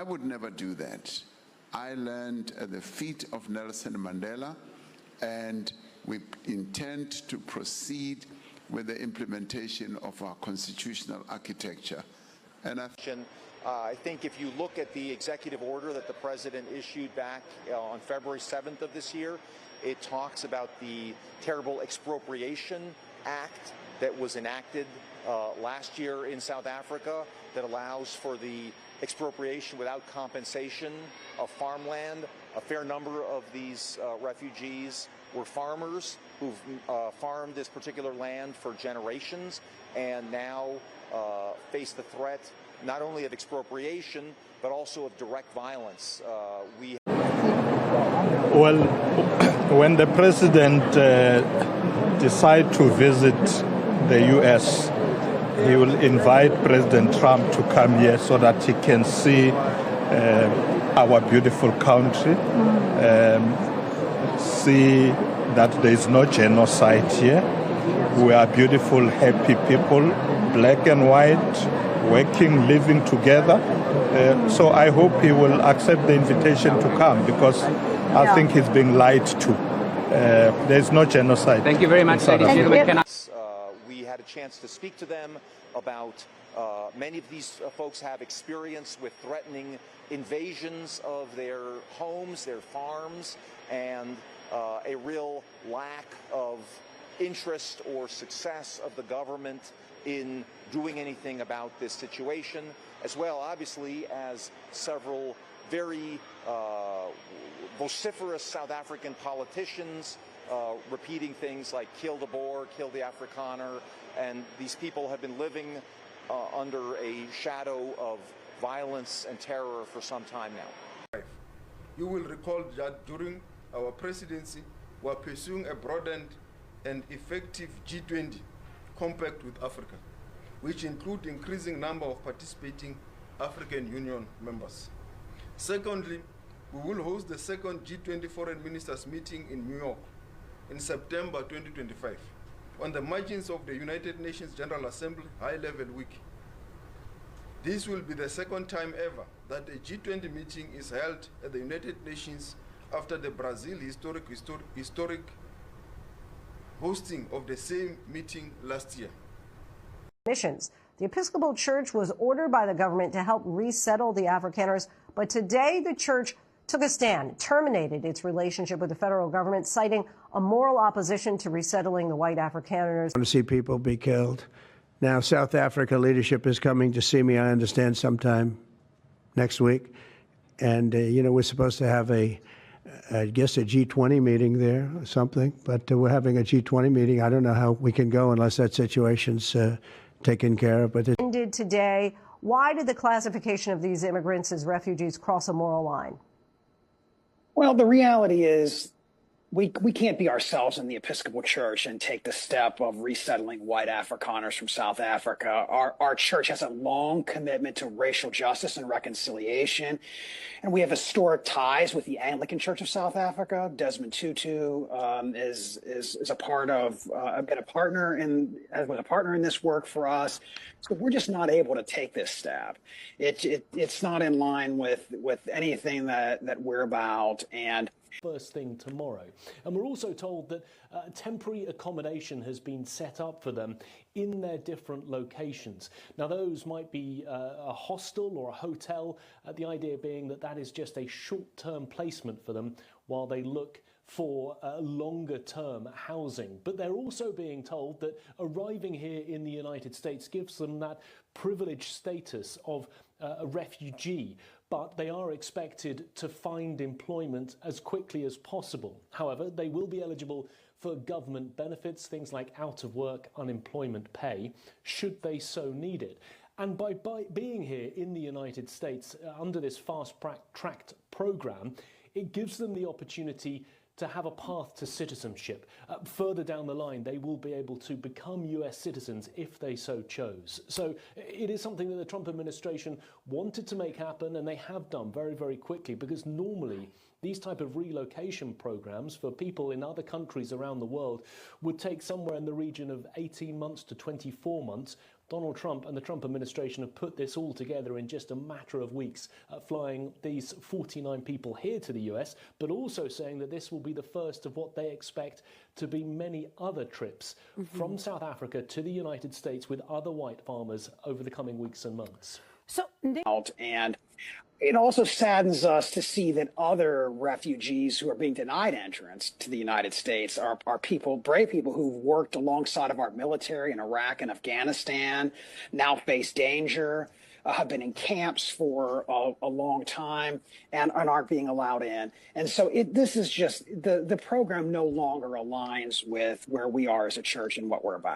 would never do that. I learned at the feet of Nelson Mandela, and we intend to proceed with the implementation of our constitutional architecture. And I think if you look at the executive order that the president issued back on February 7th of this year, it talks about the terrible expropriation act that was enacted last year in South Africa that allows for the expropriation without compensation of farmland. A fair number of these refugees were farmers who've farmed this particular land for generations and now face the threat not only of expropriation, but also of direct violence. Well, when the president decides to visit the U.S., he will invite President Trump to come here so that he can see our beautiful country, see that there is no genocide here. We are beautiful, happy people, black and white, working, living together. So I hope he will accept the invitation to come, because I think he's being lied to. There's no genocide. Thank you very much, ladies and gentlemen. We had a chance to speak to them about many of these folks have experience with threatening invasions of their homes, their farms, and a real lack of interest or success of the government in doing anything about this situation, as well, obviously, as several very vociferous South African politicians repeating things like kill the Boer, kill the Afrikaner, and these people have been living under a shadow of violence and terror for some time now. You will recall that during our presidency, we are pursuing a broadened and effective G20 compact with Africa, which include increasing number of participating African Union members. Secondly, we will host the second G20 Foreign Ministers meeting in New York in September 2025 on the margins of the United Nations General Assembly High-Level Week. This will be the second time ever that a G20 meeting is held at the United Nations after the Brazil historic hosting of the same meeting last year. Missions. The Episcopal Church was ordered by the government to help resettle the Afrikaners, but today the church took a stand, terminated its relationship with the federal government, citing a moral opposition to resettling the white Afrikaners. I want to see people be killed. Now, South Africa leadership is coming to see me, I understand, sometime next week. And, we're supposed to have I guess a G20 meeting there or something, but we're having a G20 meeting. I don't know how we can go unless that situation's taken care of. But ended today. Why did the classification of these immigrants as refugees cross a moral line? Well, the reality is we can't be ourselves in the Episcopal Church and take the step of resettling white Afrikaners from South Africa. Our church has a long commitment to racial justice and reconciliation, and we have historic ties with the Anglican Church of South Africa. Desmond Tutu is a part of been a partner was a partner in this work for us. So we're just not able to take this step. It's not in line with anything that we're about. And first thing tomorrow. And we're also told that temporary accommodation has been set up for them in their different locations. Now, those might be a hostel or a hotel, the idea being that is just a short-term placement for them while they look for longer-term housing. But they're also being told that arriving here in the United States gives them that privileged status of a refugee, but they are expected to find employment as quickly as possible. However, they will be eligible for government benefits, things like out-of-work unemployment pay, should they so need it. And by being here in the United States under this fast-tracked program, it gives them the opportunity to have a path to citizenship. Further down the line, they will be able to become US citizens if they so chose. So it is something that the Trump administration wanted to make happen, and they have done very, very quickly, because normally these type of relocation programs for people in other countries around the world would take somewhere in the region of 18 months to 24 months, Donald Trump and the Trump administration have put this all together in just a matter of weeks, flying these 49 people here to the US, but also saying that this will be the first of what they expect to be many other trips from South Africa to the United States with other white farmers over the coming weeks and months. And it also saddens us to see that other refugees who are being denied entrance to the United States are people, brave people who've worked alongside of our military in Iraq and Afghanistan, now face danger, have been in camps for a long time and aren't being allowed in. And so this is just, the program no longer aligns with where we are as a church and what we're about.